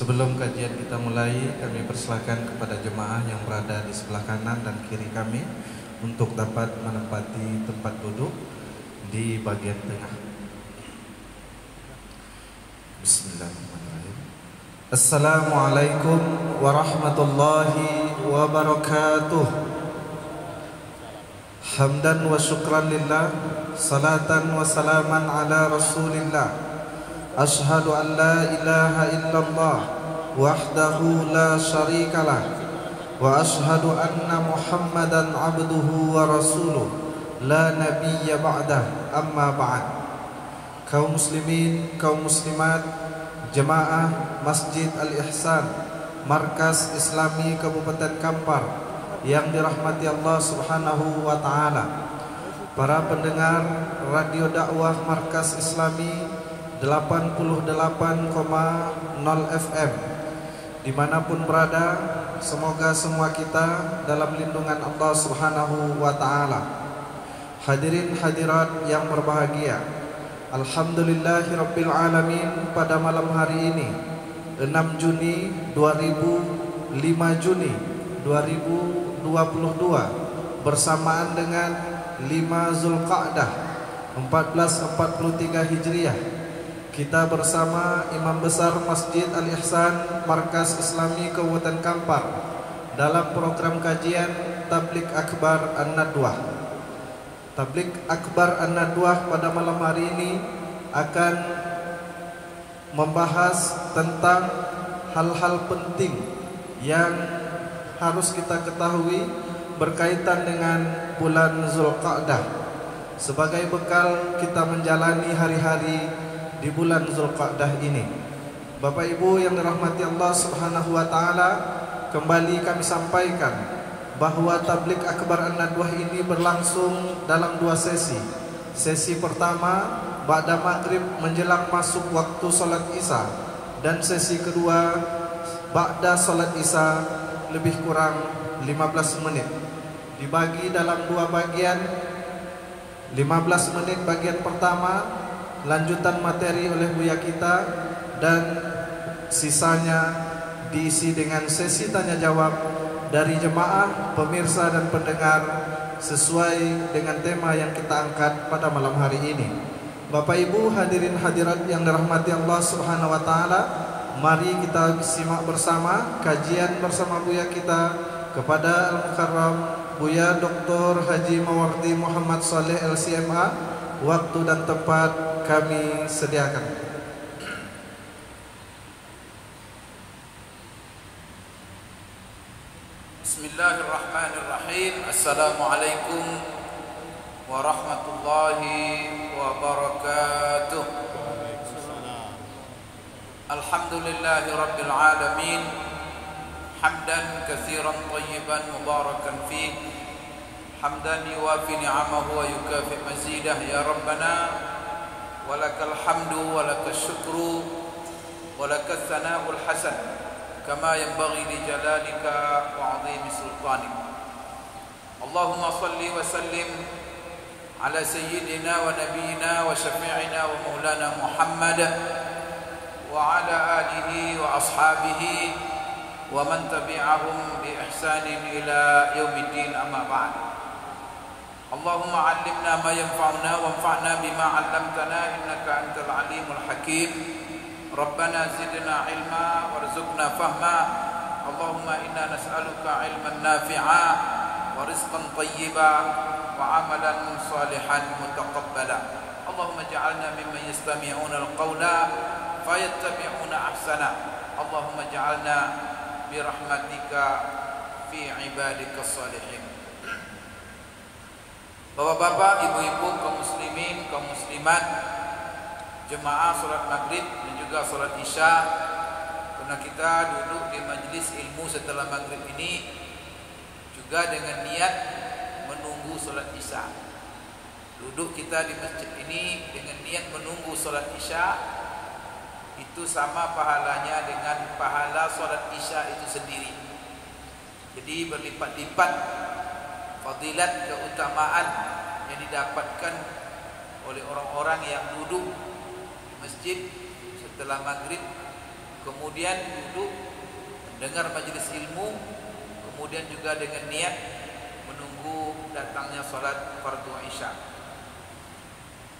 Sebelum kajian kita mulai, kami persilakan kepada jemaah yang berada di sebelah kanan dan kiri kami untuk dapat menempati tempat duduk di bagian tengah. Bismillahirrahmanirrahim. Assalamualaikum warahmatullahi wabarakatuh. Hamdan wa syukran lillah, salatan wa salaman ala rasulillah. Ashhadu an la ilaha illallah wahdahu la syarikalah wa ashhadu anna Muhammadan abduhu wa rasuluh la nabiyya ba'dah, amma ba'd. Kaum muslimin, kaum muslimat, jemaah Masjid Al-Ihsan, Markas Islami Kabupaten Kampar yang dirahmati Allah Subhanahu wa taala. Para pendengar radio dakwah Markas Islami 88,0 FM dimanapun berada, semoga semua kita dalam lindungan Allah Subhanahu wa ta'ala. Hadirin hadirat yang berbahagia, Alhamdulillahirabbil alamin, pada malam hari ini 6 Juni 5 Juni 2022 bersamaan dengan 5 Zulqa'dah 1443 Hijriah, kita bersama Imam Besar Masjid Al-Ihsan Markas Islami Kabupaten Kampar dalam program kajian Tabligh Akbar An-Nadwah. Tabligh Akbar An-Nadwah pada malam hari ini akan membahas tentang hal-hal penting yang harus kita ketahui berkaitan dengan bulan Zulqa'dah sebagai bekal kita menjalani hari-hari di bulan Zulqa'dah ini. Bapak Ibu yang dirahmati Allah Subhanahu wa taala, kembali kami sampaikan bahwa Tabligh Akbar An-Nadwah ini berlangsung dalam 2 sesi. Sesi pertama ba'da maghrib menjelang masuk waktu salat Isya, dan sesi kedua ba'da salat Isya lebih kurang 15 menit. Dibagi dalam 2 bagian. 15 menit bagian pertama lanjutan materi oleh buya kita, dan sisanya diisi dengan sesi tanya jawab dari jemaah, pemirsa dan pendengar sesuai dengan tema yang kita angkat pada malam hari ini. Bapak Ibu hadirin hadirat yang dirahmati Allah Subhanahu wa taala, mari kita simak bersama kajian bersama buya kita kepada Al-Mukarram Buya Dr. Haji Mawardi Muhammad Saleh LCMA. Waktu dan tempat kami sediakan. Bismillahirrahmanirrahim. Assalamualaikum warahmatullahi wabarakatuh. Alhamdulillahi rabbil alamin, hamdan katsiran thayyiban mubarakan fihi, hamdan yuwafi ni'amahu wa yukafi mazidah. Ya Rabbana walakal hamdu walakal syukru walakal thana'ul hasan kama yanbaghi li jalalika wa 'azimi sultanik. Allahumma salli wa sallim ala sayyidina wa nabiyyina wa syafi'ina wa maulana Muhammad wa ala alihi wa ashabihi wa man tabi'ahum bi ihsanin ila yaumiddin, amma ba'd. Allahumma 'allimna ma yanfa'una wanfa'na bima 'allamtana innaka antal alimul hakim. Rabbana zidna ilma warzuqna fahma. Allahumma inna nas'aluka ilman nafi'a wa rizqan thayyiba wa 'amalan salihan mutaqabbala. Allahumma ja'alna mimman yastami'una al-qawla fayattabi'una ahsana. Allahumma ja'alna bi rahmatika fi ibadikas salihin. Bapak-bapak, ibu-ibu, kaum muslimin, kaum muslimat, jemaah salat maghrib dan juga salat isya, karena kita duduk di majlis ilmu setelah maghrib ini juga dengan niat menunggu salat isya. Duduk kita di masjid ini dengan niat menunggu salat isya itu sama pahalanya dengan pahala salat isya itu sendiri. Jadi berlipat-lipat fadilat, keutamaan yang didapatkan oleh orang-orang yang duduk di masjid setelah maghrib kemudian duduk mendengar majelis ilmu, kemudian juga dengan niat menunggu datangnya salat fardu Isya.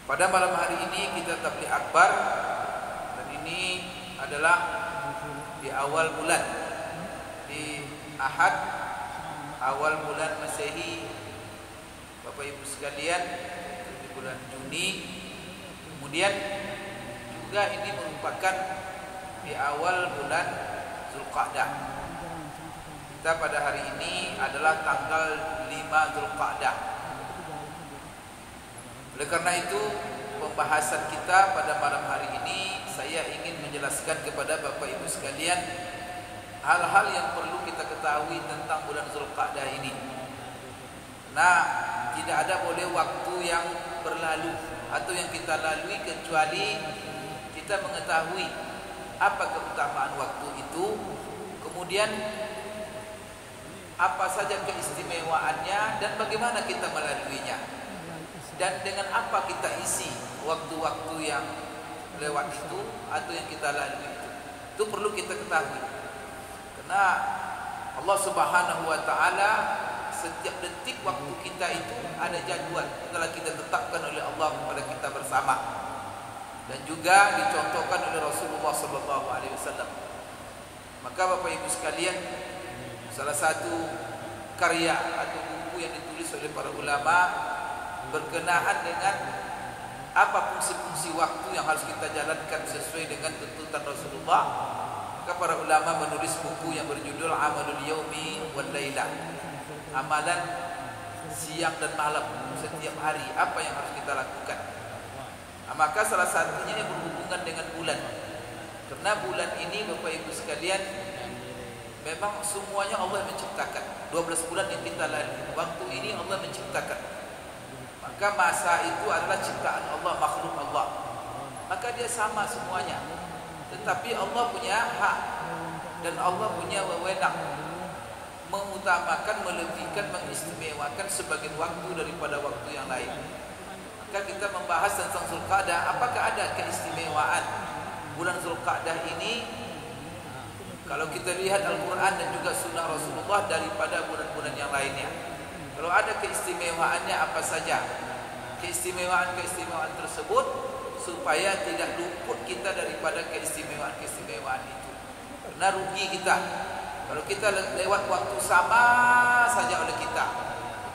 Pada malam hari ini kita tabligh akbar, dan ini adalah di awal bulan, di Ahad awal bulan Masehi, Bapak Ibu sekalian, di bulan Juni. Kemudian juga ini merupakan di awal bulan Zulqa'dah. Kita pada hari ini adalah tanggal 5 Zulqa'dah. Oleh karena itu, pembahasan kita pada malam hari ini, saya ingin menjelaskan kepada Bapak Ibu sekalian hal-hal yang perlu kita ketahui tentang bulan Zulqa'dah ini. Nah, tidak ada boleh waktu yang berlalu atau yang kita lalui kecuali kita mengetahui apa keutamaan waktu itu, kemudian apa saja keistimewaannya dan bagaimana kita melaluinya, dan dengan apa kita isi waktu-waktu yang lewat itu atau yang kita lalui itu. Itu perlu kita ketahui. Karena Allah Subhanahu wa taala setiap detik waktu kita itu ada jadwal telah kita tetapkan oleh Allah kepada kita bersama, dan juga dicontohkan oleh Rasulullah sallallahu alaihi wasallam. Maka Bapak Ibu sekalian, salah satu karya atau buku yang ditulis oleh para ulama berkenaan dengan apa fungsi-fungsi waktu yang harus kita jalankan sesuai dengan tuntutan Rasulullah, maka para ulama menulis buku yang berjudul Amalul Yaumi wal Lailah, amalan siang dan malam setiap hari, apa yang harus kita lakukan. Nah, maka salah satunya yang berhubungan dengan bulan. Karena bulan ini Bapak Ibu sekalian, memang semuanya Allah menciptakan. 12 bulan yang kita lalui, waktu ini Allah menciptakan. Maka masa itu adalah ciptaan Allah, makhluk Allah. Maka dia sama semuanya. Tetapi Allah punya hak dan Allah punya wewenang mengutamakan, melebihkan, mengistimewakan sebagian waktu daripada waktu yang lain. Maka kita membahas tentang Zulqa'dah. Apakah ada keistimewaan bulan Zulqa'dah ini? Kalau kita lihat Al-Quran dan juga Sunnah Rasulullah daripada bulan-bulan yang lainnya, kalau ada keistimewaannya apa saja? Keistimewaan-keistimewaan tersebut supaya tidak luput kita daripada keistimewaan-keistimewaan itu. Karena rugi kita kalau kita lewat waktu sama saja oleh kita,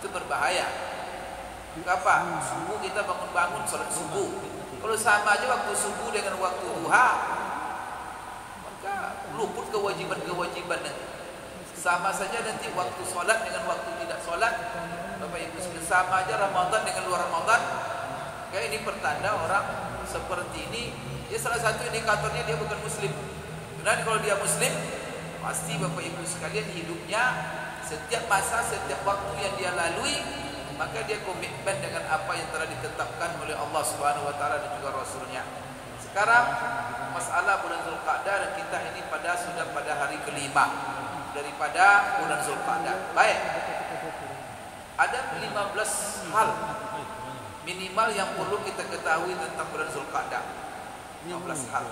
itu berbahaya. Apa? Subuh kita bangun-bangun salat subuh. Kalau sama aja waktu subuh dengan waktu duha, maka luput kewajiban-kewajiban nanti. Sama saja nanti waktu solat dengan waktu tidak solat. Bapak Ibu sekalian, sama aja Ramadan dengan luar Ramadan. Kayak ini pertanda orang seperti ini, dia salah satu indikatornya dia bukan Muslim. Dan kalau dia Muslim, pasti Bapak Ibu sekalian hidupnya setiap masa, setiap waktu yang dia lalui, maka dia komitmen dengan apa yang telah ditetapkan oleh Allah Subhanahu wa taala dan juga Rasulnya. Sekarang masalah bulan Zulqa'dah, dan kita ini sudah pada hari kelima daripada bulan Zulqa'dah. Baik. Ada 15 hal minimal yang perlu kita ketahui tentang bulan Zulqa'dah. 15 hal.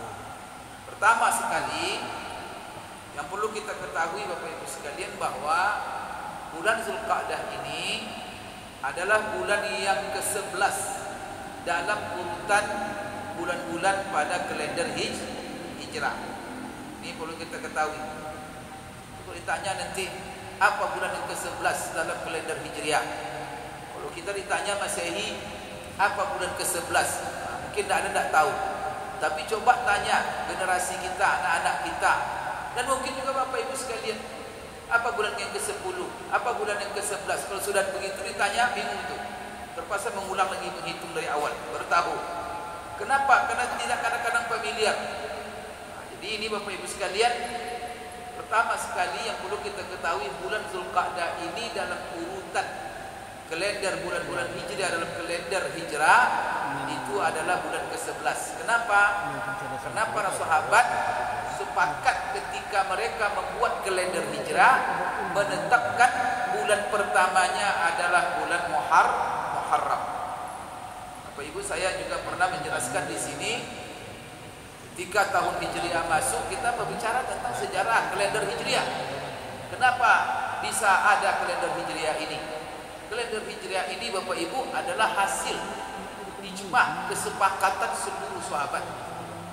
Pertama sekali yang perlu kita ketahui Bapak Ibu sekalian, bahwa bulan Zulqa'dah ini adalah bulan yang ke-11 dalam urutan bulan-bulan pada kalender Hijrah. Ini perlu kita ketahui. Kalau ditanya nanti apa bulan yang ke-11 dalam kalender Hijriah, kalau kita ditanya Masehi apa bulan ke-11, mungkin tidak tahu. Tapi coba tanya generasi kita, anak-anak kita, dan mungkin juga Bapak Ibu sekalian, apa bulan yang ke-10, apa bulan yang ke-11. Kalau sudah begitu ditanya, bingung itu, terpaksa mengulang lagi, menghitung dari awal, baru tahu. Kenapa? Karena tidak kadang-kadang familiar. Nah, jadi ini Bapak Ibu sekalian, pertama sekali yang perlu kita ketahui, bulan Zulqa'dah ini dalam urutan kalender bulan-bulan Hijriah, dalam kalender Hijrah itu adalah bulan ke-11. Kenapa? Karena para sahabat sepakat ketika mereka membuat kalender Hijrah, menetapkan bulan pertamanya adalah bulan Muharram. Bapak Ibu, saya juga pernah menjelaskan di sini Ketika tahun Hijriah masuk, kita berbicara tentang sejarah kalender Hijriah. Kenapa bisa ada kalender Hijriah ini? Kalender Hijriah ini Bapak Ibu adalah hasil ijma, kesepakatan seluruh sahabat,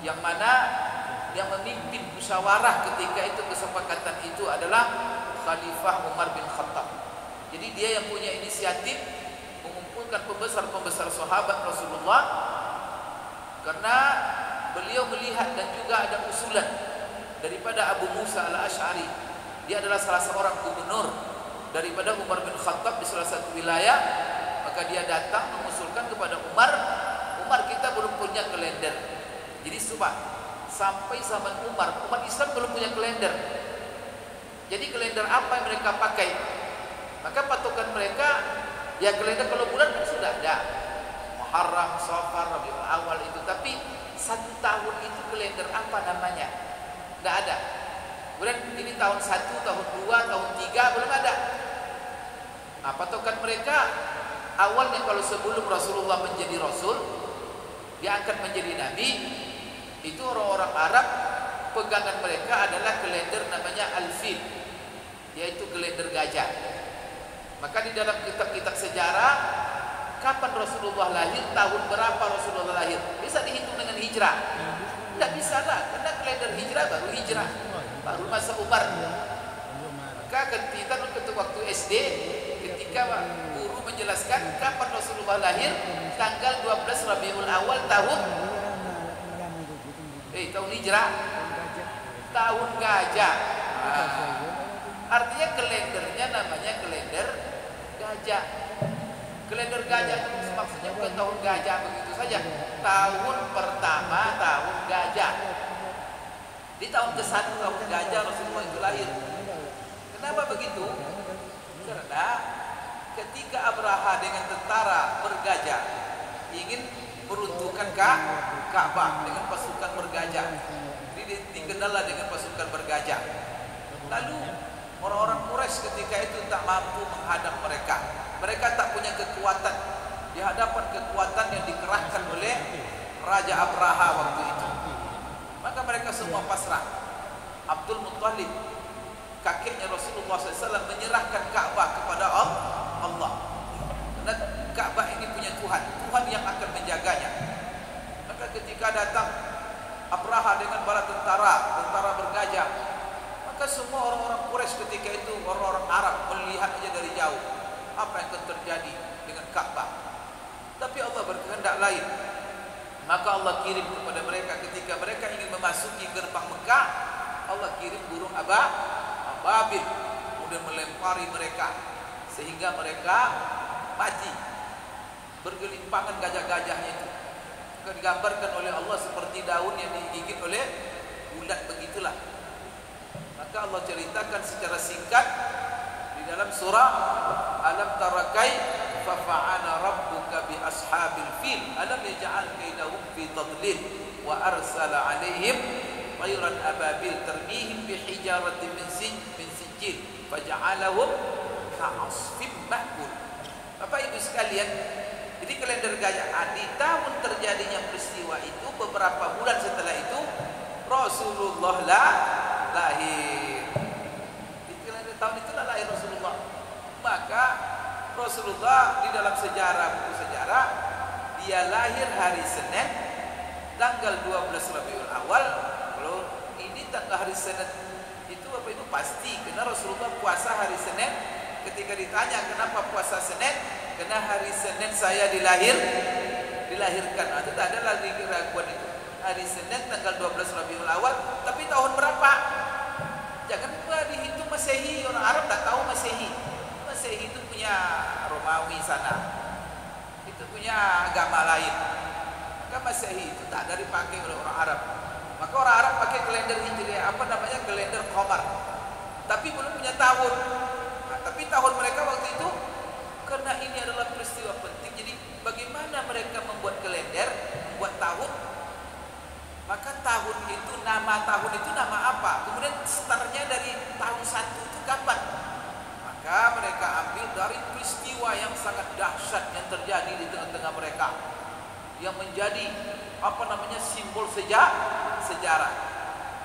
yang mana yang memimpin musyawarah ketika itu kesepakatan itu adalah Khalifah Umar bin Khattab. Jadi dia yang punya inisiatif mengumpulkan pembesar-pembesar sahabat Rasulullah, karena beliau melihat dan juga ada usulan daripada Abu Musa al-Ash'ari. Dia adalah salah seorang gubernur daripada Umar bin Khattab di salah satu wilayah. Maka dia datang mengusulkan kepada Umar, Umar, kita belum punya kalender. Jadi sampai zaman Umar, umat Islam belum punya kalender. Jadi kalender apa yang mereka pakai? Maka patokan mereka, ya kalender kalau bulan kan sudah ada, Muharram, Safar, Rabiul Awal itu. Tapi satu tahun itu kalender apa namanya? Tidak ada. Kemudian ini tahun 1, tahun 2, tahun 3 belum ada. Nah, patokan mereka awalnya kalau sebelum Rasulullah menjadi Rasul, diangkat menjadi Nabi, itu orang-orang Arab pegangan mereka adalah kalender namanya Al-Fil, yaitu kalender gajah. Maka di dalam kitab-kitab sejarah, kapan Rasulullah lahir, tahun berapa Rasulullah lahir, bisa dihitung dengan hijrah? Tidak bisa lah, karena kalender hijrah baru hijrah, baru masa Umar. Maka kita waktu SD, ketika guru menjelaskan kapan Rasulullah lahir, tanggal 12 Rabiul Awal tahun hijrah, tahun gajah. Artinya kalendernya namanya kalender gajah. Kalender gajah itu maksudnya bukan tahun gajah begitu saja. Tahun pertama tahun gajah. Di tahun ke-1 tahun gajah Rasulullah itu lahir. Kenapa begitu? Karena ketika Abraha dengan tentara bergajah ingin meruntuhkan Ka'bah dengan pasukan bergajah, jadi dikenallah dengan pasukan bergajah. Lalu orang-orang Quraisy ketika itu tak mampu menghadap mereka. Mereka tak punya kekuatan di hadapan kekuatan yang dikerahkan oleh Raja Abraha waktu itu. Maka mereka semua pasrah. Abdul Muttalib, kakeknya Rasulullah SAW, menyerahkan Ka'bah kepada Allah. Karena Ka'bah ini punya Tuhan yang akan menjaganya. Maka ketika datang Abraha dengan bala tentara bergajah, maka semua orang-orang Quraisy ketika itu, orang-orang Arab, melihat aja dari jauh apa yang akan terjadi dengan Ka'bah. Tapi Allah berkehendak lain. Maka Allah kirim kepada mereka ketika mereka ingin memasuki gerbang Mekah, Allah kirim burung ababil, kemudian melempari mereka sehingga mereka mati, bergelimpangan gajah-gajahnya itu. Maka digambarkan oleh Allah seperti daun yang digigit oleh ulat, begitulah. Maka Allah ceritakan secara singkat di dalam surah Alam tara kaifa fa'ala rabbuka bi ashabil fil alam yaj'al kaidahum fi tadlil wa arsala 'alaihim tayran ababil tarmihim bi hijaratin min sijil faj'alahum ka'asfin ma'kul. Bapak Ibu sekalian, jadi kalender gajah di tahun terjadinya peristiwa itu, beberapa bulan setelah itu Rasulullah lahir. Di kalender tahun itulah lahir Rasulullah. Maka Rasulullah di dalam buku sejarah, dia lahir hari Senin tanggal 12 Rabiul Awal. Kalau ini tanggal hari Senin itu Bapak Ibu pasti, karena Rasulullah puasa hari Senin. Ketika ditanya kenapa puasa Senin, karena hari Senin saya dilahirkan. Nah, itu tak ada lagi keraguan itu. Hari Senin tanggal 12 Rabiul Awal. Tapi tahun berapa? Jangan dihitung Masehi. Orang Arab tak tahu Masehi. Masehi itu punya Romawi sana, itu punya agama lain. Maka Masehi itu tak ada dipakai oleh orang Arab. Maka orang Arab pakai kalender Hijriah, apa namanya, kalender Qamar. Tapi belum punya tahun. Nah, tapi tahun mereka waktu itu, karena ini adalah peristiwa penting, jadi bagaimana mereka membuat kalender, membuat tahun. Maka tahun itu, nama apa? Kemudian startnya dari tahun 1 itu kapan? Maka mereka ambil dari peristiwa yang sangat dahsyat yang terjadi di tengah-tengah mereka, yang menjadi simbol sejarah sejarah.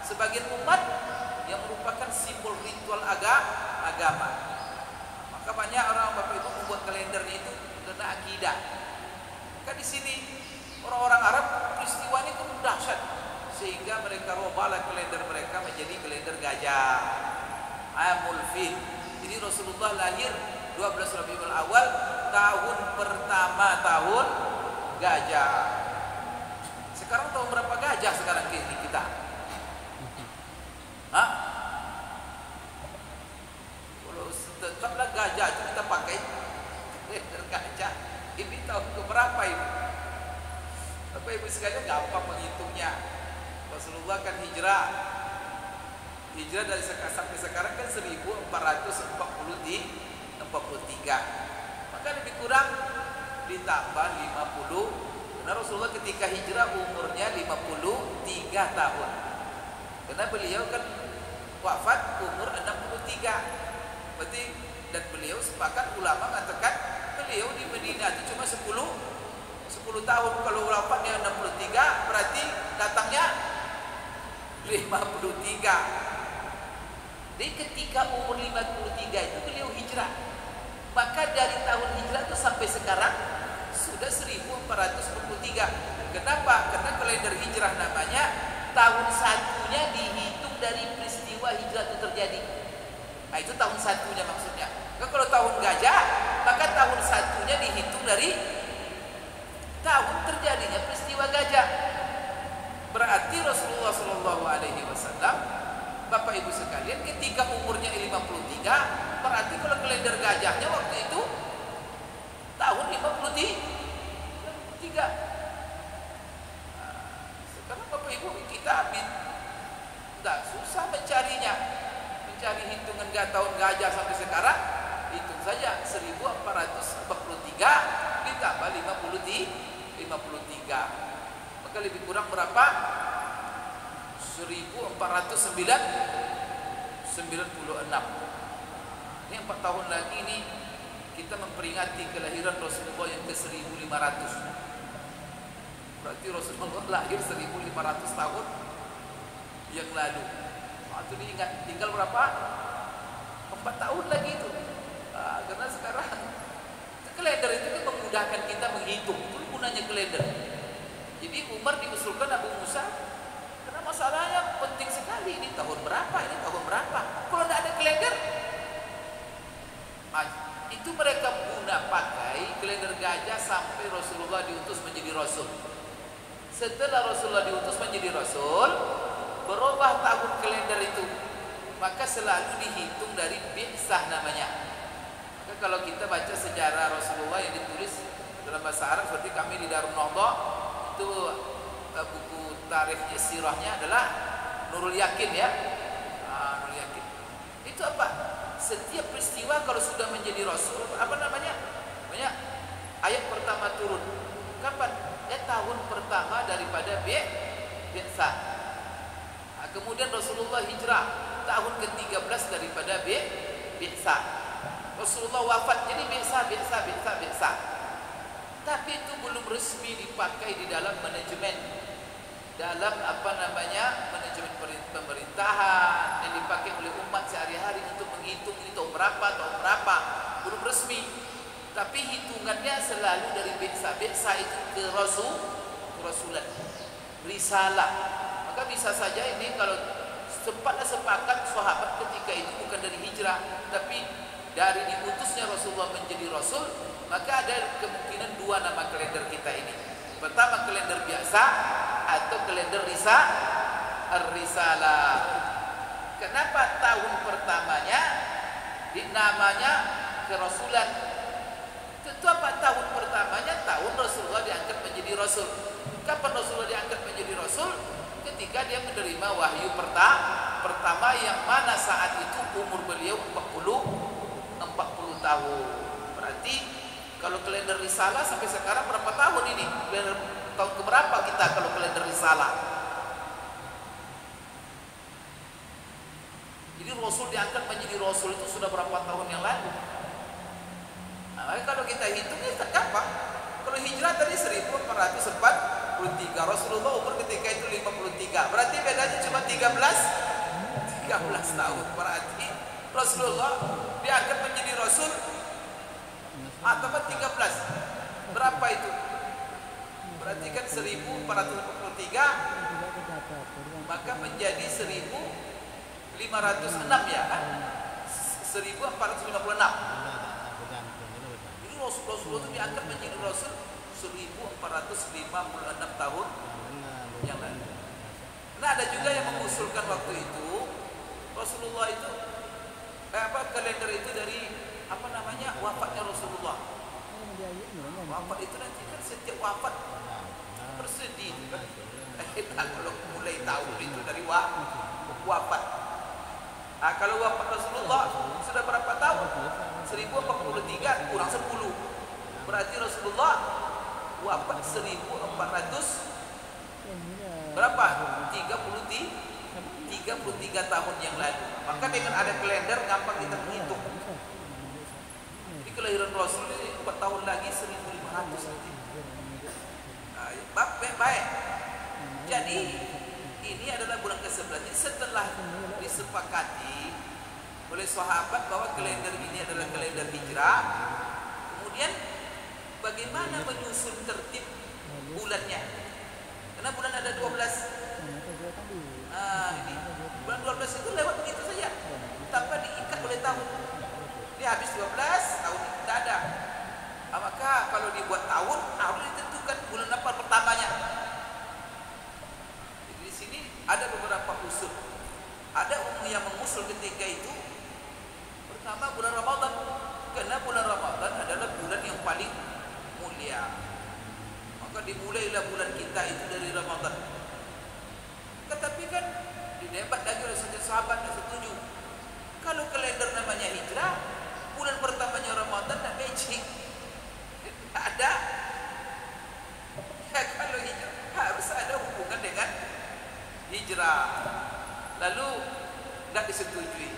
Sebagian umat yang merupakan simbol ritual agama. Maka banyak orang Bapak Ibu membuat kalendernya itu karena akidah. Maka di sini orang-orang Arab peristiwa ini cukup dahsyat sehingga mereka robalah kalender mereka menjadi kalender gajah. Amul Fil. Jadi Rasulullah lahir 12 Rabiul Awal, tahun pertama tahun gajah. Sekarang tahun berapa gajah sekarang di kita? Hah? Kalau tetaplah gajah itu kita pakai kalender gajah. Ini tahun keberapa ini? Bapak Ibu sekalian gampang menghitungnya. Rasulullah kan hijrah dari sampai sekarang kan 1443. Maka lebih kurang ditambah 50. Karena Rasulullah ketika hijrah umurnya 53 tahun. Karena beliau kan wafat umur 63. Berarti dan beliau sepakat ulama mengatakan beliau di Madinah itu cuma 10 tahun. Kalau wafatnya 63 berarti datangnya 53. Jadi ketika umur 53 itu beliau hijrah. Maka dari tahun hijrah itu sampai sekarang sudah 1443. Kenapa? Karena kalender hijrah namanya tahun satunya dihitung dari peristiwa hijrah itu terjadi. Nah itu tahun satunya maksudnya. Maka kalau tahun gajah, maka tahun satunya dihitung dari tahun terjadinya peristiwa gajah. Berarti Rasulullah SAW, Bapak Ibu sekalian, ketika umurnya 53, berarti kalau kalender gajahnya waktu itu tahun 53. Sekarang Bapak Ibu kita tidak susah mencarinya, mencari hitungan tahun gajah sampai sekarang. Hitung saja 1443 ditambah 53. Maka lebih kurang berapa? 1496. Ini 4 tahun lagi ini kita memperingati kelahiran Rasulullah yang ke-1500. Berarti Rasulullah lahir 1500 tahun yang lalu. Waktu ini ingat tinggal berapa? 4 tahun lagi itu. Karena sekarang kalender itu kan memudahkan kita menghitung. Itu gunanya kalender. Jadi Umar diusulkan Abu Musa karena masalahnya penting sekali. Ini tahun berapa? Ini tahun berapa? Kalau tidak ada kalender, itu mereka guna pakai kalender gajah sampai Rasulullah diutus menjadi Rasul. Setelah Rasulullah diutus menjadi Rasul, berubah tahun kalender itu. Maka selalu dihitung dari bi'sah namanya. Maka kalau kita baca sejarah Rasulullah yang ditulis dalam bahasa Arab seperti kami di Darun Nahdhah, itu buku tarikhnya, sirahnya adalah Nurul Yakin ya. Nurul Yakin. Itu apa? Setiap peristiwa kalau sudah menjadi Rasul, apa namanya? Banyak ayat pertama turun. Kapan? Ya tahun pertama daripada bi'sah. Kemudian Rasulullah hijrah tahun ke-13 daripada bi'sah. Rasulullah wafat jadi bi'sah. Tapi itu belum resmi dipakai di dalam manajemen, dalam manajemen pemerintahan yang dipakai oleh umat sehari-hari untuk menghitung ini tahun berapa, belum resmi. Tapi hitungannya selalu dari bi'sah itu ke rasulan, risalah. Maka bisa saja ini kalau sepakat sahabat ketika itu bukan dari hijrah, tapi dari diutusnya Rasulullah menjadi Rasul, maka ada kemungkinan 2 nama kalender kita ini. Pertama kalender biasa atau kalender risalah. Kenapa tahun pertamanya namanya kerasulan? Tentu apa tahun pertamanya? Tahun Rasulullah diangkat menjadi Rasul. Kapan Rasulullah diangkat menjadi Rasul? Ketika dia menerima wahyu pertama yang mana saat itu umur beliau 40 tahun. Berarti kalau kalender risalah sampai sekarang berapa tahun ini? Kalender tahun keberapa kita kalau kalender risalah? Jadi Rasul diangkat menjadi Rasul itu sudah berapa tahun yang lalu? Nah, kalau kita hitungnya kapan? Kalau hijrah tadi 1443, 43. Rasulullah umur ketika itu 53. Berarti bedanya cuma 13 tahun. Berarti Rasulullah diangkat menjadi Rasul atau 13. Berapa itu? Berarti kan 1443 maka menjadi 1506 ya kan? 1456. Jadi Rasulullah itu diangkat menjadi Rasul 1456 tahun yang lalu. Nah ada juga yang mengusulkan waktu itu Rasulullah itu kalender itu dari wafatnya Rasulullah. Wafat itu nanti kan setiap wafat bersedih kan. Nah, kalau mulai tahun itu dari wafat. Nah, kalau wafat Rasulullah sudah berapa tahun? 1043 kurang 10. Berarti Rasulullah wafat 1400 berapa? 33 tahun yang lalu. Maka dengan ada kalender gampang kita menghitung. Jadi kelahiran Rasul ini 4 tahun lagi 1500 nanti. Baik. Jadi ini adalah bulan ke-11. Setelah disepakati oleh sahabat bahwa kalender ini adalah kalender hijrah, kemudian bagaimana menyusun tertib bulannya? Karena bulan ada 12. Nah, ini bulan 12 itu lewat begitu saja, tanpa diikat oleh tahun. Ini habis 12 tahun ini tidak ada. Maka kalau dibuat tahun harus ditentukan bulan apa pertamanya. Jadi di sini ada beberapa usul. Ada yang mengusul ketika itu pertama bulan Ramadan, karena bulan Ramadan adalah bulan yang paling mulia. Maka dimulailah bulan kita itu dari Ramadan. Tetapi kan didebat lagi oleh sahabat yang setuju. Kalau kalender namanya hijrah, bulan pertamanya Ramadan dan magic. Tidak ada. Ya, kalau hijrah harus ada hubungan dengan hijrah. Lalu tidak disetujui.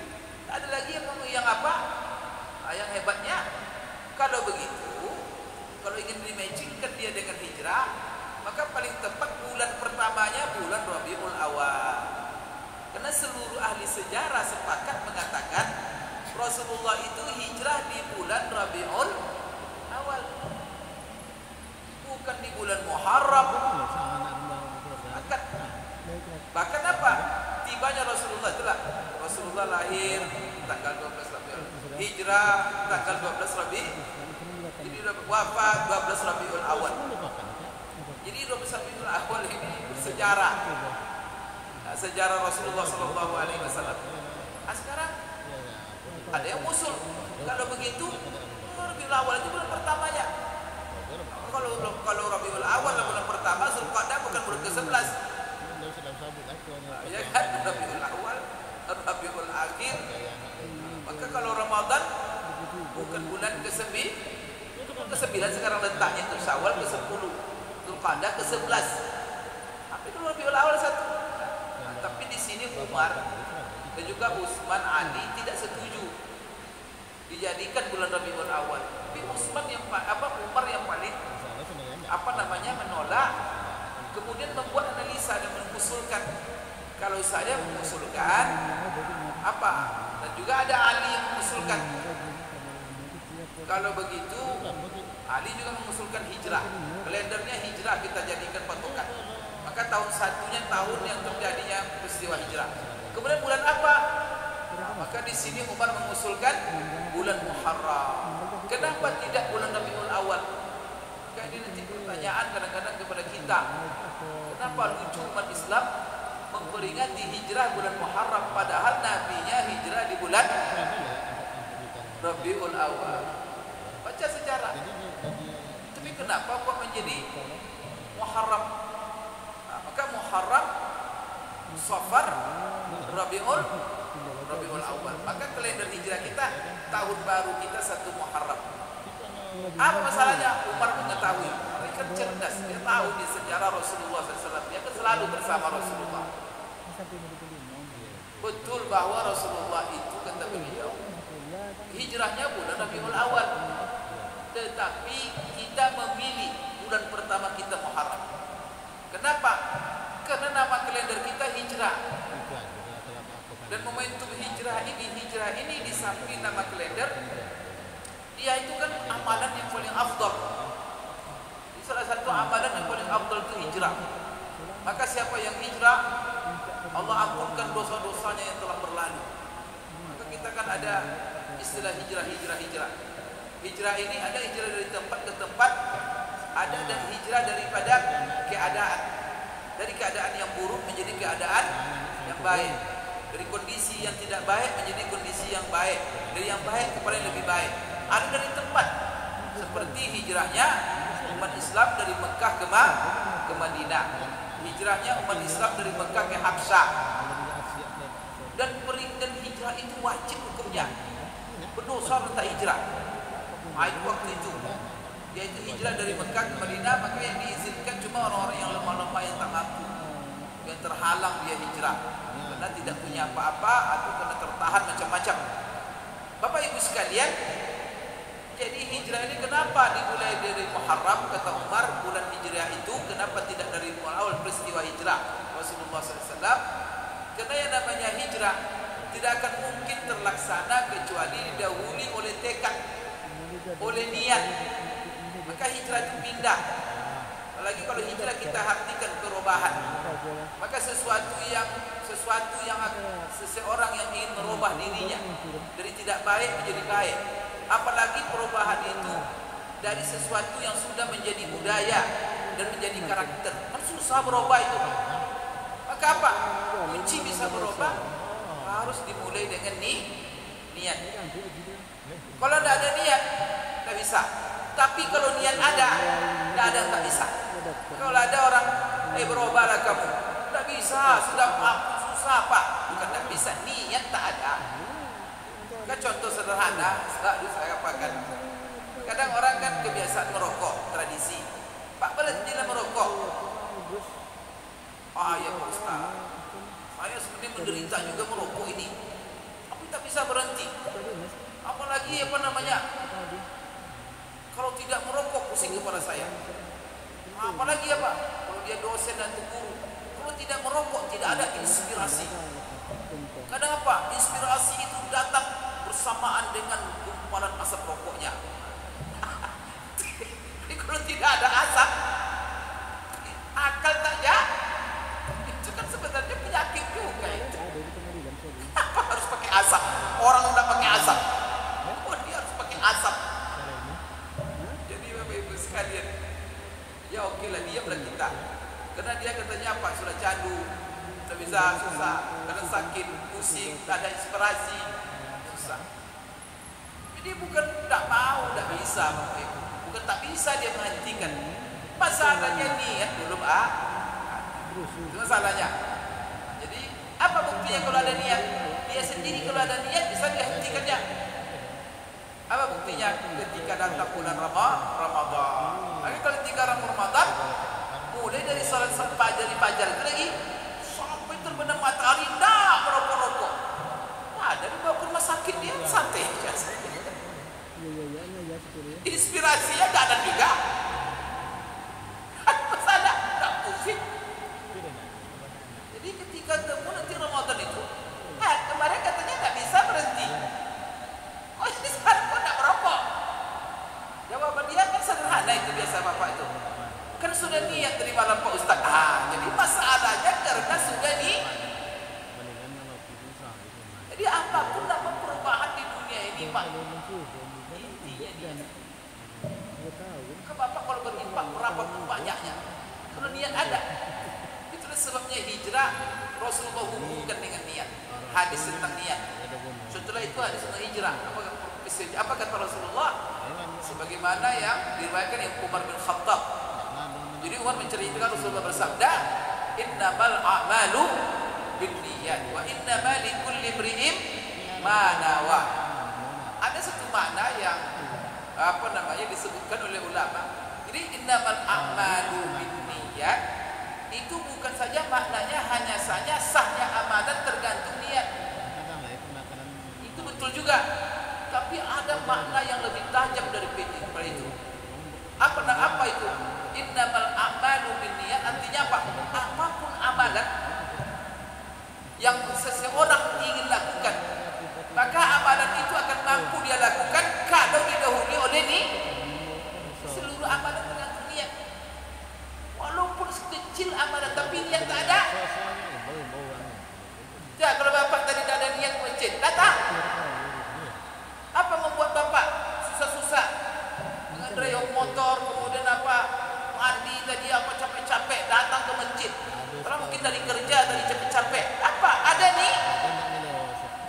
Ada lagi yang apa? Yang hebatnya, kalau begitu, kalau ingin dimatchingkan dia dengan hijrah, maka paling tepat bulan pertamanya bulan Rabiul Awal. Karena seluruh ahli sejarah sepakat mengatakan Rasulullah itu hijrah di bulan Rabiul Awal, bukan di bulan Muharram. Bahkan apa? Tibanya Rasulullah itulah. Rasulullah lahir tanggal 12 Rabiul, hijrah tanggal 12 Rabiul, jadi wafat 12 Rabiul Awal. Jadi 12 Rabiul Awal ini bersejarah. Nah, sejarah Rasulullah Sallallahu Alaihi Wasallam. Nah, sekarang ada yang usul kalau begitu Rabiul Awal itu bulan pertamanya. Kalau Rabiul Awal bulan pertama, Zulqa'dah bukan bulan ke-11. Ya kan, Rabiul Awal, Rabiul Akhir. Maka kalau Ramadan bukan bulan ke-9 sekarang letaknya itu Syawal ke-10, Zulqa'dah ke-11. Tapi itu Rabiul Awal 1. Nah, tapi di sini Umar dan juga Utsman, Ali tidak setuju dijadikan bulan Rabiul Awal. Tapi Umar yang paling menolak, kemudian membuat analisa dan mengusulkan. Kalau saya mengusulkan apa, dan juga ada Ali yang mengusulkan. Kalau begitu Ali juga mengusulkan hijrah, kalendernya hijrah kita jadikan patokan. Maka tahun satunya tahun yang terjadinya peristiwa hijrah. Kemudian bulan apa? Maka di sini Umar mengusulkan bulan Muharram. Kenapa tidak bulan Rabiul Awal? Maka ini nanti pertanyaan kadang-kadang kepada kita. Kenapa lucu umat Islam memperingati hijrah bulan Muharram padahal nabinya hijrah di bulan Rabiul Awal? Baca sejarah. Tapi kenapa kok menjadi Muharram? Nah, maka Muharram, Safar, Rabiul Awal. Maka kalender hijrah kita, tahun baru kita 1 Muharram. Apa masalahnya? Umar mengetahui, mereka cerdas, dia tahu di sejarah Rasulullah SAW, dia kan selalu bersama Rasulullah. Betul bahwa Rasulullah itu kata beliau hijrahnya bulan Rabiul Awal, tetapi kita memilih bulan pertama kita Muharram. Kenapa? Karena nama kalender kita hijrah. Dan momentum hijrah ini di samping nama kalender, dia itu kan amalan yang paling afdal. Salah satu amalan yang paling afdal itu hijrah. Maka siapa yang hijrah, Allah ampunkan dosa-dosanya yang telah berlalu. Maka kita kan ada istilah hijrah. Hijrah ini ada hijrah dari tempat ke tempat, ada dan hijrah daripada keadaan. Dari keadaan yang buruk menjadi keadaan yang baik. Dari kondisi yang tidak baik menjadi kondisi yang baik. Dari yang baik kepada yang lebih baik. Ada dari tempat. Seperti hijrahnya umat Islam dari Mekah ke Madinah. Hijrahnya umat Islam dari Mekah ke Habsyah. Dan hijrah itu wajib hukumnya. Berdosa tentang hijrah. Waktu itu yaitu hijrah dari Mekah ke Madinah, maka yang diizinkan cuma orang-orang yang lemah-lemah yang tak mampu, yang terhalang dia hijrah karena tidak punya apa-apa atau karena tertahan macam-macam. Bapak Ibu sekalian, jadi hijrah ini kenapa dimulai dari Muharram? Kata Umar, bulan hijrah itu kenapa tidak dari awal peristiwa hijrah Rasulullah SAW? Karena yang namanya hijrah tidak akan mungkin terlaksana kecuali didahului oleh tekad, oleh niat. Maka hijrah itu pindah. Apalagi kalau hijrah kita artikan perubahan. Maka sesuatu yang seseorang yang ingin merubah dirinya dari tidak baik menjadi baik. Apalagi perubahan itu dari sesuatu yang sudah menjadi budaya dan menjadi karakter. Kan susah berubah itu. Maka apa? Kunci bisa berubah harus dimulai dengan niat. Kalau tidak ada niat, tidak bisa. Tapi kalau niat ada, tidak ada tak bisa. Kalau ada orang, berubahlah kamu, tidak bisa. Sudah susah Pak, bukan tidak bisa. Niat tak ada. Kan contoh sederhana, selalu saya apakan. Kadang orang kan kebiasaan merokok, tradisi. Pak berhentilah merokok. Ya Pak Ustaz, saya sebenarnya menderita juga merokok ini, tapi tak bisa berhenti. Apalagi kalau tidak merokok pusing kepala saya. Apalagi Pak, kalau dia dosen dan guru, kalau tidak merokok tidak ada inspirasi. Kadang apa? Inspirasi itu datang bersamaan dengan gumpalan asap rokoknya. Jadi kalau tidak ada asap, akal tak ya? Itu kan sebenarnya penyakit juga itu. Apa harus pakai asap? Orang udah pakai asap. Oh, dia harus pakai asap. Jadi Bapak Ibu sekalian, ya oke lah, diamlah kita. Karena dia katanya apa? Sudah candu, tak bisa, susah, karena sakit, pusing, tak ada inspirasi, susah. Jadi bukan tak mau, tak bisa, Bapak Ibu. Bukan tak bisa dia menghentikan. Masalahnya niat belum itu masalahnya. Jadi apa buktinya kalau ada niat? Dia sendiri kalau ada niat bisa dihentikannya. Apa buktinya? Ketika datang bulan Ramadan. Lagi kalau ketika Ramadan, mulai dari salat fajar itu lagi sampai terbenam matahari, tidak merokok-rokok. Ada dibawa ke rumah sakit, dia santai. Inspirasinya tidak ada juga. Masalah tak pusing. Jadi ketika temu nanti Ramadan itu, kemarin katanya tak bisa berhenti. Oh ini sekarang kok tak merokok? Jawaban dia kan sederhana itu, biasa Bapak itu. Kan sudah niat dari malam Pak Ustaz. Jadi masalahnya karena sudah Jadi apapun nama perubahan di dunia ini Pak, intinya dia. Ke Bapak kalau berimpak berapa pun banyaknya, kalau niat ada. Itulah sebabnya hijrah Rasulullah hubungkan dengan niat. Hadis tentang niat. Setelah itu hadis tentang hijrah. Apa kata Rasulullah? Sebagaimana yang diriwayatkan yang Umar bin Khattab. Jadi Umar menceritakan Rasulullah bersabda, "Innamal a'malu binniyat wa innamal likulli imri'in ma nawa." Ada satu makna yang disebutkan oleh ulama. Jadi innamal a'malu binniyat itu bukan saja maknanya hanya saja sahnya amalan tergantung niat. Itu betul juga. Tapi ada makna yang lebih tajam daripada itu. Apa itu? Innamal a'malu binniyat artinya apa? seseorang ingin lakukan, maka amalan itu akan mampu dia lakukan kalau didahului oleh ni seluruh amalan dengan niat. Walaupun sekecil amalan tapi niat tak ada. Ya, kalau bapak tadi tak ada niat masjid, datang. Apa membuat bapak susah-susah dengan drive motor, kemudian apa mandi tadi apa capek-capek datang ke masjid? Kalau mungkin dari kerja tadi capek-capek, apa ada nih?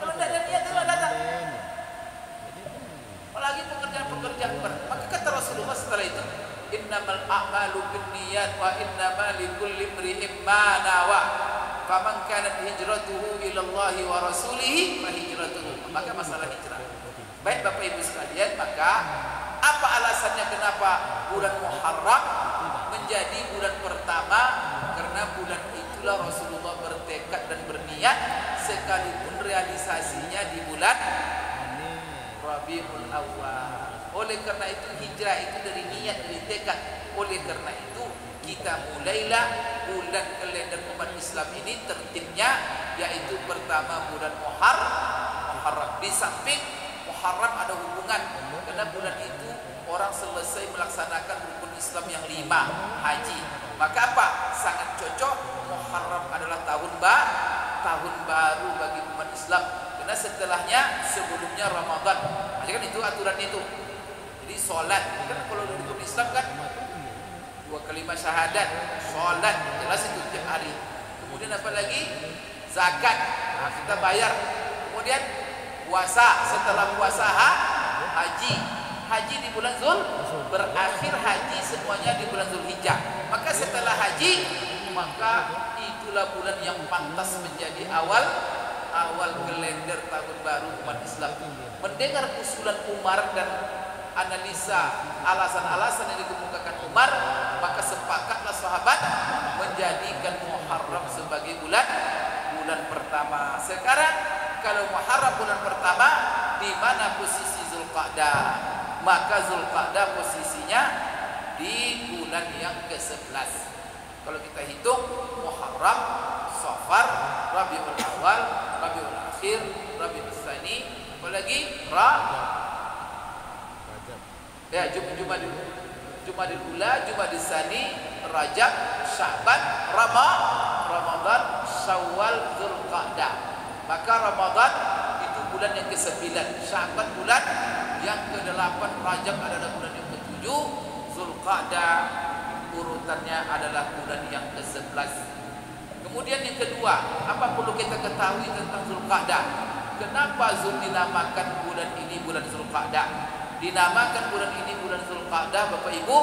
Kalau tidak ada niat tidak datang. Apalagi pekerjaan-pekerjaan berat. Maka kata Rasulullah setelah itu, innamal a'malu binniyat wa innamal likulli imri'in ma nawa. Faman kanat hijratuhu ila Allah wa rasulih fa hijratuhu. Maka masalah hijrah. Baik Bapak Ibu sekalian, maka apa alasannya kenapa bulan Muharram menjadi bulan pertama? Karena bulan itulah Rasulullah bertekad dan berniat, sekalipun realisasinya di bulan Rabiul Awwal. Oleh karena itu hijrah itu dari niat, dari tekad. Oleh karena itu kita mulailah bulan kalender umat Islam ini tertibnya, yaitu pertama bulan Muharram. Di samping Muharram ada hubungan, karena bulan itu orang selesai melaksanakan rukun Islam yang 5, haji. Maka apa? Sangat cocok. Muharram adalah tahun baru bagi umat Islam, karena setelahnya sebelumnya Ramadan. Jadi kan itu aturan itu. Jadi sholat kan kalau di rukun Islam kan 2 kalimat syahadat, sholat jelas itu tiap hari. Kemudian apa lagi? Zakat, nah, kita bayar. Kemudian puasa, setelah puasa haji. Haji di bulan berakhir haji semuanya di bulan Zulhijjah. Maka setelah haji, maka itulah bulan yang pantas menjadi awal kalender tahun baru umat Islam. Mendengar usulan Umar dan analisa alasan-alasan yang dikemukakan Umar, maka sepakatlah sahabat menjadikan Muharram sebagai bulan pertama. Sekarang kalau Muharram bulan pertama, di mana posisi Zulqa'dah? Maka Zulqa'dah posisinya di bulan yang ke-11. Kalau kita hitung Muharram, Safar, Rabiul Awal, Rabiul Akhir, Rabiul Tsani, apalagi ya Jumadil Ula, Jumadil Tsani, Rajab, Sya'ban, Ramadan, Syawal, Zulqa'dah. Maka Ramadan itu bulan yang ke-9, Sya'ban bulan yang ke-8, Rajab adalah bulan yang ke-7, Zulqa'dah urutannya adalah bulan yang ke-11. Kemudian yang kedua, apa perlu kita ketahui tentang Zulqa'dah? Kenapa dinamakan bulan ini bulan Zulqa'dah? Dinamakan bulan ini bulan Zulqa'dah, Bapak Ibu,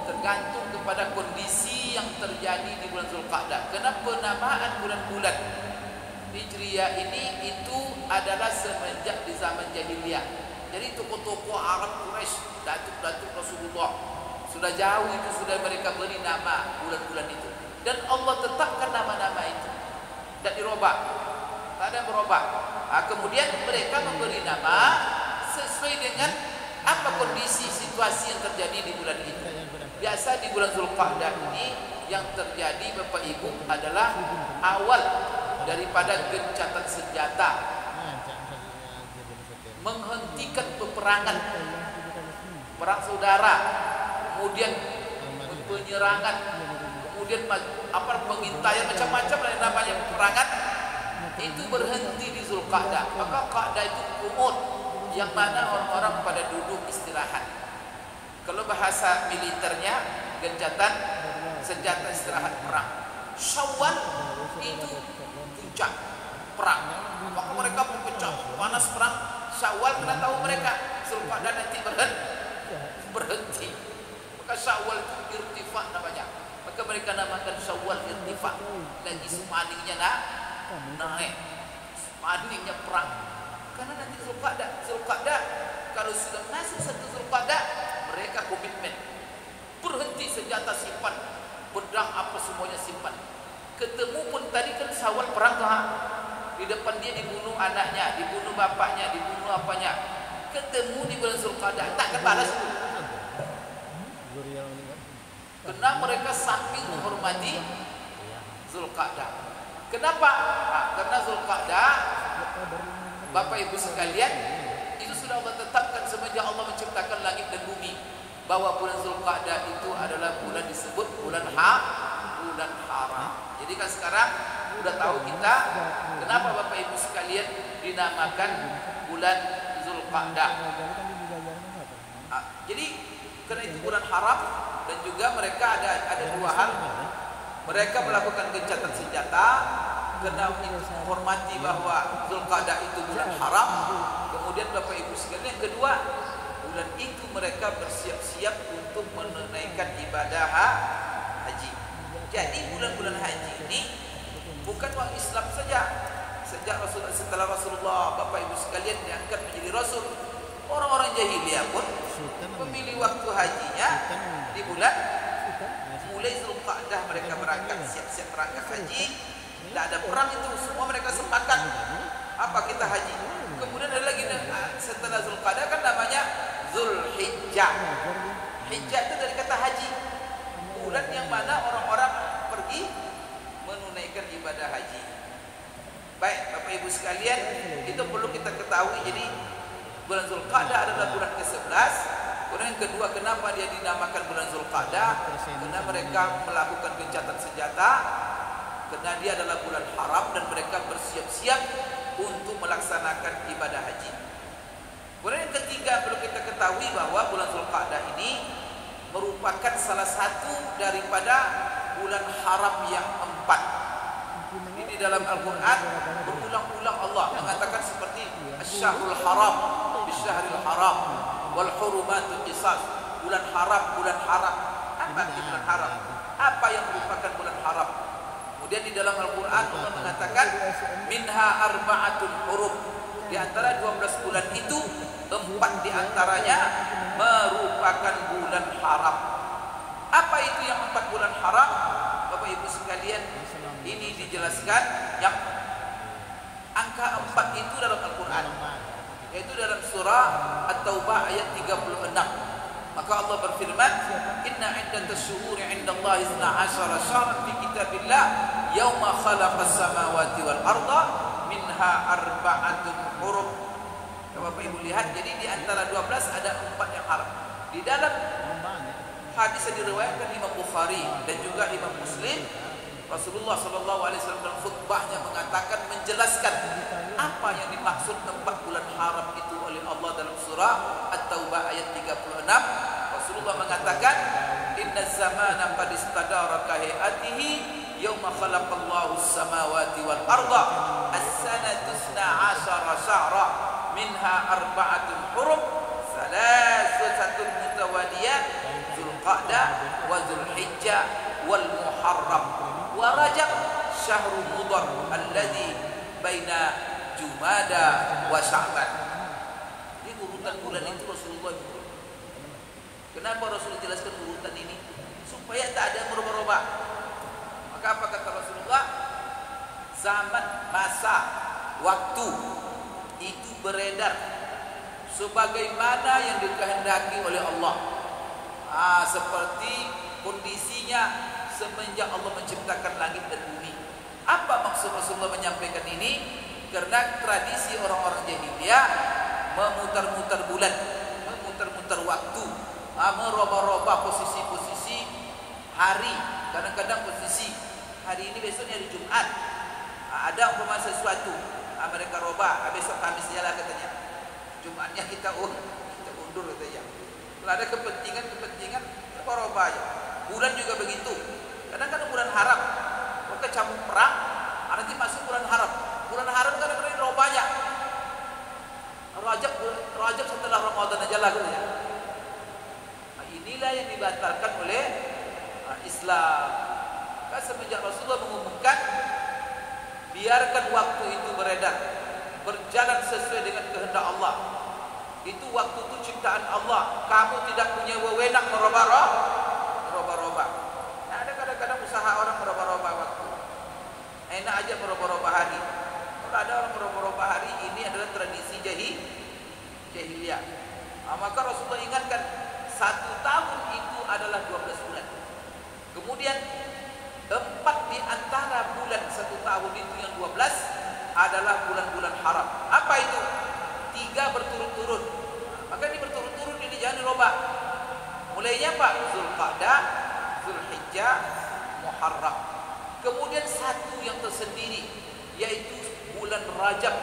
tergantung kepada kondisi yang terjadi di bulan Zulqa'dah. Kenapa penamaan bulan-bulan Hijriyah ini itu adalah semenjak di zaman jahiliyah. Jadi tokoh-tokoh Arab Quraisy, datuk-datuk Rasulullah, sudah jauh itu sudah mereka beri nama bulan-bulan itu. Dan Allah tetapkan nama-nama itu. Tidak dirubah. Tak ada berubah. Kemudian mereka memberi nama sesuai dengan apa kondisi situasi yang terjadi di bulan itu. Biasa di bulan Zulqa'dah ini yang terjadi Bapak Ibu adalah awal daripada gencatan senjata, menghentikan peperangan, perang saudara, kemudian penyerangan, kemudian apa pengintaian macam-macam yang namanya peperangan itu berhenti di Zulqa'dah. Maka Qa'dah itu qumud, yang mana orang-orang pada duduk istirahat. Kalau bahasa militernya gencatan senjata istirahat perang. Syawal itu puncak perang. Maka mereka pecah panas perang. Syawal kena tahu mereka Zulqa'dah nanti berhenti. Maka Syawal itu irtifak namanya. Maka mereka namakan Syawal irtifak. Lagi semaningnya naik, semaningnya perang. Karena nanti Zulqa'dah kalau sudah masuk satu Zulqa'dah, mereka komitmen berhenti senjata simpan, pedang apa semuanya simpan. Ketemu pun tadi kan Syawal perang tuh, di depan dia dibunuh anaknya, dibunuh bapaknya, dibunuh apanya. Ketemu di bulan Zulqa'dah tak kebalas itu. Karena mereka saking menghormati Zulqa'dah. Kenapa? Nah, karena Zulqa'dah, Bapak Ibu sekalian, itu sudah Allah tetapkan semenjak Allah menciptakan langit dan bumi, bahwa bulan Zulqa'dah itu adalah bulan disebut bulan haram. Jadi kan sekarang udah tahu kita kenapa Bapak Ibu sekalian dinamakan bulan Zulqa'dah. Jadi karena itu bulan haram, dan juga mereka ada dua hal. Mereka melakukan gencatan senjata karena menghormati bahwa Zulqa'dah itu bulan haram. Kemudian Bapak Ibu sekalian, yang kedua, bulan itu mereka bersiap-siap untuk menunaikan ibadah haji. Jadi bulan-bulan haji ini bukan orang Islam saja. Setelah Rasulullah, Bapak Ibu sekalian, diangkat menjadi Rasul, orang-orang jahiliyah pun memilih waktu hajinya di bulan mulai Zulqa'dah. Mereka berangkat, siap-siap berangkat haji. Tidak ada perang itu, semua mereka sepakat apa kita haji. Kemudian ada lagi setelah Zulqa'dah kan namanya Zulhijjah. Hijjah itu dari kata haji, bulan yang mana orang-orang pergi menunaikan ibadah haji. Baik Bapak Ibu sekalian, itu perlu kita ketahui. Jadi bulan Zulqa'dah adalah bulan ke-11. Kemudian yang kedua, kenapa dia dinamakan bulan Zulqa'dah? Karena mereka melakukan gencatan senjata, karena dia adalah bulan haram dan mereka bersiap-siap untuk melaksanakan ibadah haji. Kemudian yang ketiga, perlu kita ketahui bahwa bulan Zulqa'dah ini merupakan salah satu daripada bulan haram yang 4. Ini di dalam Al-Quran berulang-ulang Allah mengatakan seperti Asy-Syahrul Haram Bisyahril Haram wal Hurumatul Qisas. Bulan haram, bulan haram. Apa itu bulan haram? Apa yang merupakan bulan haram? Kemudian di dalam Al-Quran Allah mengatakan minha arba'atul hurum. Di antara 12 bulan itu 4 di antaranya merupakan bulan haram. Apa itu yang 4 bulan haram? Bapak Ibu sekalian, ini dijelaskan yang angka 4 itu dalam Al-Quran, yaitu dalam surah At-Taubah ayat 36. Maka Allah berfirman, inna iddatash syuhuri 'indallahi 12 syahran fi kitabillah yauma khalaqas samawati wal arda minha arba'atun hurum. Bapak Ibu lihat, jadi di antara 12 ada 4 yang haram. Di dalam hadis yang diriwayatkan Imam Bukhari dan juga Imam Muslim, Rasulullah SAW dalam khutbahnya mengatakan, menjelaskan apa yang dimaksud 4 bulan haram itu oleh Allah dalam surah At-Taubah ayat 36. Rasulullah mengatakan, inna zamana qad istadara ka hayatihi yauma khalaqallahu as-samawati wal arda as-sanatu 12 syahra minha arba'atun hurum salasatun mutawaliyat Zulqa'dah wa Zulhijjah wal Muharram wa Rajab syahrul mudhar alladhi baina Jumada wa Sya'ban. Ini urutan bulan itu Rasulullah. Kenapa Rasulullah jelaskan urutan ini? Supaya tak ada yang merubah-rubah. Maka apa kata Rasulullah? Zaman, masa, waktu itu beredar sebagaimana yang dikehendaki oleh Allah. Seperti kondisinya semenjak Allah menciptakan langit dan bumi. Apa maksud Rasulullah menyampaikan ini? Karena tradisi orang-orang jahiliyah memutar-mutar bulan, memutar-mutar waktu, merubah-rubah posisi-posisi hari. Kadang-kadang posisi hari ini, besoknya hari Jumat. Ada umpama sesuatu, mereka rubah, besok Kamis jalan katanya. Jumatnya kita undur katanya. Kalau ada kepentingan rubah aja. Bulan juga begitu. Kadang-kadang bulan haram, maka campur perang, nanti masuk bulan haram. Bulan haram kadang-kadang rubahnya. Rajab setelah Ramadan aja lah katanya. Inilah yang dibatalkan oleh Islam. Kan semenjak Rasulullah mengumumkan, biarkan waktu itu beredar, berjalan sesuai dengan kehendak Allah. Itu waktu itu ciptaan Allah. Kamu tidak punya wewenang merubah-rubah. Nah, ada kadang-kadang usaha orang merubah-rubah waktu. Enak aja merubah-rubah hari. Kalau ada orang merubah-rubah hari, ini adalah tradisi jahiliyah. Maka Rasulullah ingatkan, 1 tahun itu adalah 12 bulan. Kemudian 4 di antara bulan 1 tahun itu yang 12 adalah bulan-bulan haram. Apa itu? 3 berturut-turut. Maka ini berturut-turut, ini jangan dirubah. Mulainya apa? Zulqa'dah, Zulhijjah, Muharram. Kemudian satu yang tersendiri, yaitu bulan Rajab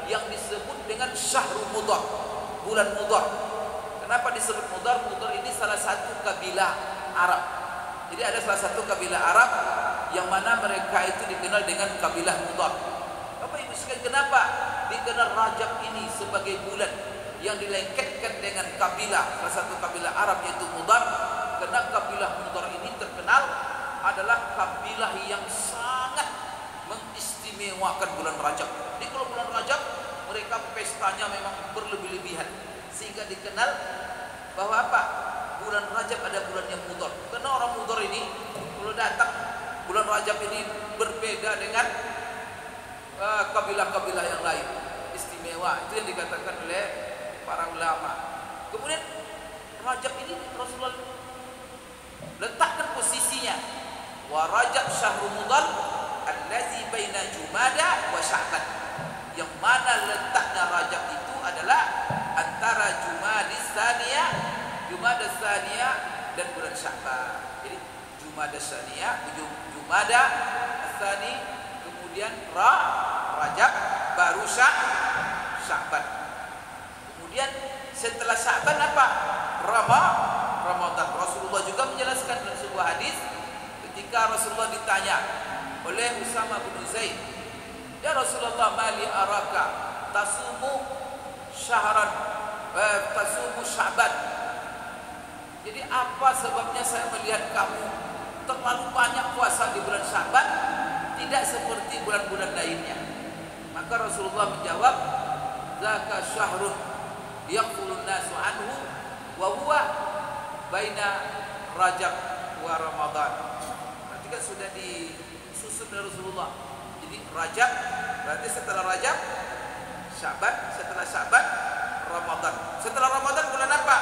yang disebut dengan Syahrul Mudhar, bulan Mudhar. Kenapa disebut Mudhar? Mudhar ini salah satu kabilah Arab. Jadi ada salah satu kabilah Arab yang mana mereka itu dikenal dengan kabilah Mudhar. Bapak Ibu sekalian, kenapa dikenal Rajab ini sebagai bulan yang dilengketkan dengan kabilah, salah satu kabilah Arab yaitu Mudhar? Karena kabilah Mudhar ini terkenal adalah kabilah yang sangat mengistimewakan bulan Rajab. Jadi kalau bulan Rajab mereka pestanya memang berlebih-lebihan, sehingga dikenal bahwa apa? Bulan Rajab ada bulan yang Mudhar. Karena orang Mudhar ini kalau datang bulan Rajab ini berbeda dengan kabilah-kabilah yang lain, istimewa. Itu yang dikatakan oleh para ulama. Kemudian Rajab ini Rasulullah letakkan posisinya, wa Rajab syahrul mudhar allazi baina Jumada wa Sya'ban. Yang mana letaknya Rajab itu adalah antara Jumada Tsaniyah dan bulan Sya'ban. Jadi Jumada Tsaniyah, Jumada Tsani, kemudian Rajab, baru Sya'ban. Kemudian setelah Sya'ban apa? Ramadan. Rasulullah juga menjelaskan dalam sebuah hadis ketika Rasulullah ditanya oleh Usama bin Zaid, "Ya Rasulullah, mali araka tasumu Sya'ban." Jadi apa sebabnya saya melihat kamu terlalu banyak puasa di bulan Sya'ban, tidak seperti bulan-bulan lainnya? Maka Rasulullah menjawab, "Zaka syahrun yaqulun nasu anhu wa huwa baina Rajab wa Ramadan." Berarti kan sudah disusun oleh Rasulullah. Jadi Rajab berarti setelah Rajab Sya'ban, setelah Sya'ban Ramadan. Setelah Ramadan bulan apa?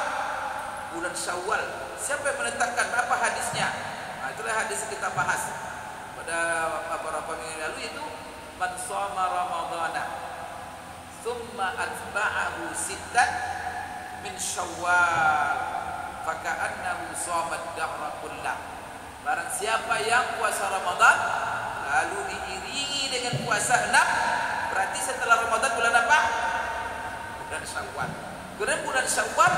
Bulan Syawal. Siapa yang menetapkan? Apa hadisnya? Nah, itulah hadis yang kita bahas pada beberapa minggu lalu, yaitu man shoma ramadhana thumma atba'ahu sittan min Syawal faka'annahu shoma ad-dahra kullah. Barang siapa yang puasa Ramadan lalu diiringi dengan puasa 6, berarti setelah Ramadan bulan apa? Bulan Syawal. Kemudian bulan Syawal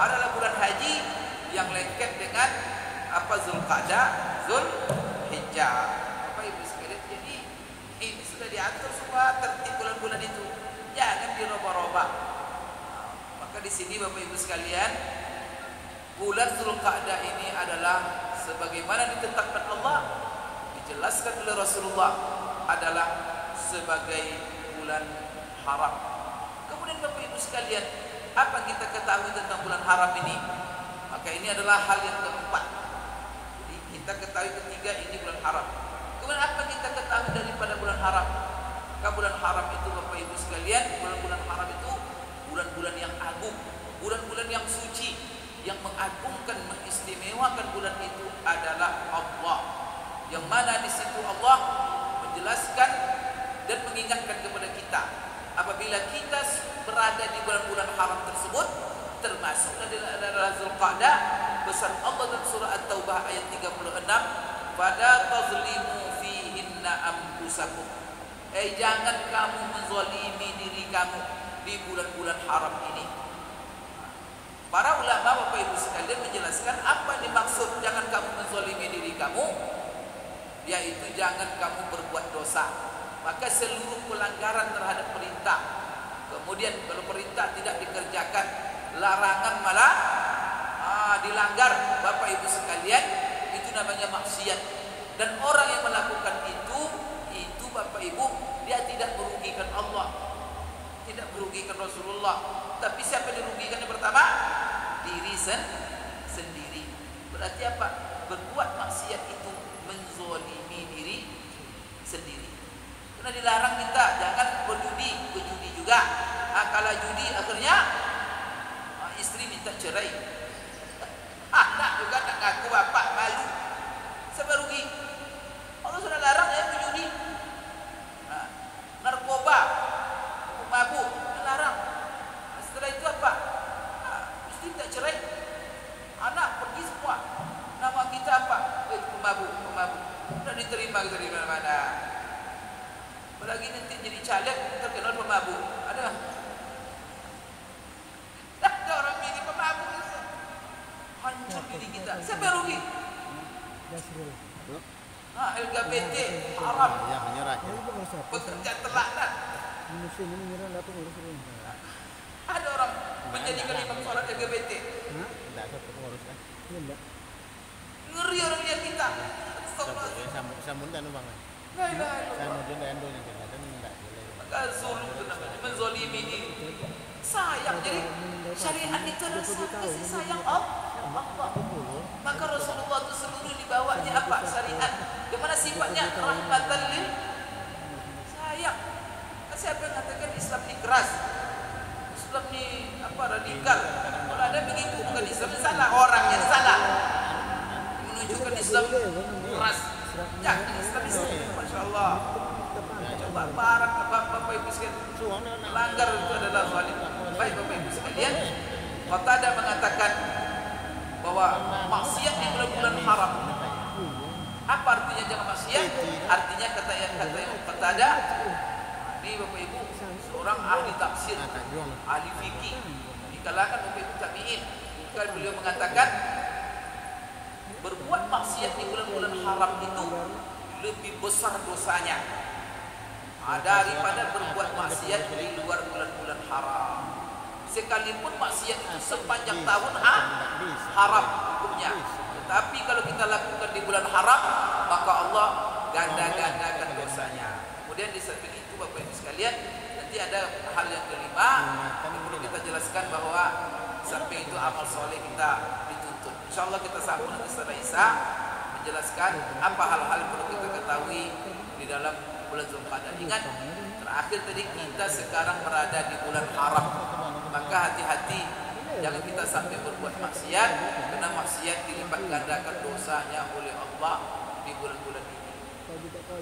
adalah bulan haji yang lengket dengan apa? Zulqa'dah, Zulhijjah. Bapak Ibu sekalian, jadi ini sudah diatur semua tertib bulan-bulan itu. Jangan dirubah-rubah. Maka di sini Bapak Ibu sekalian, bulan Zulqa'dah ini adalah sebagaimana ditetapkan Allah, dijelaskan oleh Rasulullah, adalah sebagai bulan haram. Kemudian Bapak Ibu sekalian, apa kita ketahui tentang bulan haram ini? Maka ini adalah hal yang keempat. Jadi kita ketahui ketiga, ini bulan haram. Kemudian apa kita ketahui daripada bulan haram? Maka bulan haram itu Bapak Ibu sekalian, bulan-bulan haram itu bulan-bulan yang agung, bulan-bulan yang suci. Yang mengagungkan, mengistimewakan bulan itu adalah Allah. Yang mana di situ Allah menjelaskan dan mengingatkan kepada kita, apabila kita berada di bulan-bulan haram tersebut, termasuk adalah Zulqa'dah, pesan Allah dalam surah At-Taubah ayat 36, "Fala tazlimu fihinna anfusakum." Jangan kamu menzalimi diri kamu di bulan-bulan haram ini. Para ulama Bapak Ibu sekalian menjelaskan apa yang dimaksud jangan kamu menzalimi diri kamu, yaitu jangan kamu berbuat dosa. Maka seluruh pelanggaran terhadap perintah, kemudian kalau perintah tidak dikerjakan, larangan malah dilanggar, Bapak Ibu sekalian, itu namanya maksiat. Dan orang yang melakukan itu Bapak Ibu, dia tidak merugikan Allah, tidak merugikan Rasulullah, tapi siapa yang dirugikan? Yang pertama, diri sendiri. Berarti apa? Berbuat maksiat itu menzalimi diri sendiri. Karena dilarang kita jangan berjudi juga. Kalau judi akhirnya istri minta cerai, anak juga tak ngaku bapak, malu, sebab rugi. sudah larang ya judi. Nah, narkoba, mabuk, larang. Nah, setelah itu apa? Nah, mesti tak cerai. Anak pergi semua. Nama kita apa? Pemabuk. Sudah diterima kita di mana-mana. Apalagi nanti jadi caleg terkenal pemabuk. Ada orang pilih pemabuk. Hancur diri kita. Siapa yang rugi? Nah, LGBT haram. Ya, menyerah. Bekerja telaknan. Ada orang menjadikan imam sholat LGBT. Tidak ada penguruskan. Ngeri orang lihat kita. Samun dan bang. La ilaha illallah. Saya mau jadi endo yang kita kan enggak boleh. Maka zulm itu namanya menzolimi diri. Sayang, jadi syariat itu adalah kasih sayang Allah. Maka Rasulullah itu seluruh dibawanya apa? Syariat. Di mana sifatnya rahmatan lil sayang. Siapa yang mengatakan Islam ini keras? Islam ini apa radikal? Kalau ada begitu bukan Islam ini salah, orang yang salah. Menunjukkan Islam keras. Jangan Islam Masya Allah. Coba barang Bapak Ibu sekalian, melanggar itu adalah zalim. Baik Bapak Ibu sekalian, Qatadah mengatakan bahwa maksiat di bulan-bulan haram. Apa artinya jangan maksiat? Artinya kata yang Qatadah, ini Bapak Ibu seorang ahli tafsir, ahli fikih di kalangan Bapak Ibu tabi'in. Kalau beliau mengatakan berbuat maksiat di bulan-bulan haram itu lebih besar dosanya daripada berbuat maksiat di luar bulan-bulan haram. Sekalipun maksiat itu sepanjang tahun haram hukumnya. Tetapi kalau kita lakukan di bulan haram, maka Allah ganda-gandakan dosanya. Kemudian di samping itu Bapak Ibu sekalian, nanti ada hal yang kelima yang perlu kita jelaskan bahwa samping itu amal soleh kita dituntut. InsyaAllah kita sambung nanti setelah Isya menjelaskan apa hal-hal yang perlu kita ketahui di dalam bulan Zulqa'dah. Ingat, terakhir tadi kita sekarang berada di bulan haram. Maka hati-hati, jangan kita sampai berbuat maksiat, karena maksiat dilipat gandakan dosanya oleh Allah di bulan-bulan ini.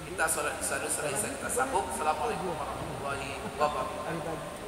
Kita sholat Isya dulu, setelah Isya kita sambung. Assalamualaikum warahmatullahi wabarakatuh.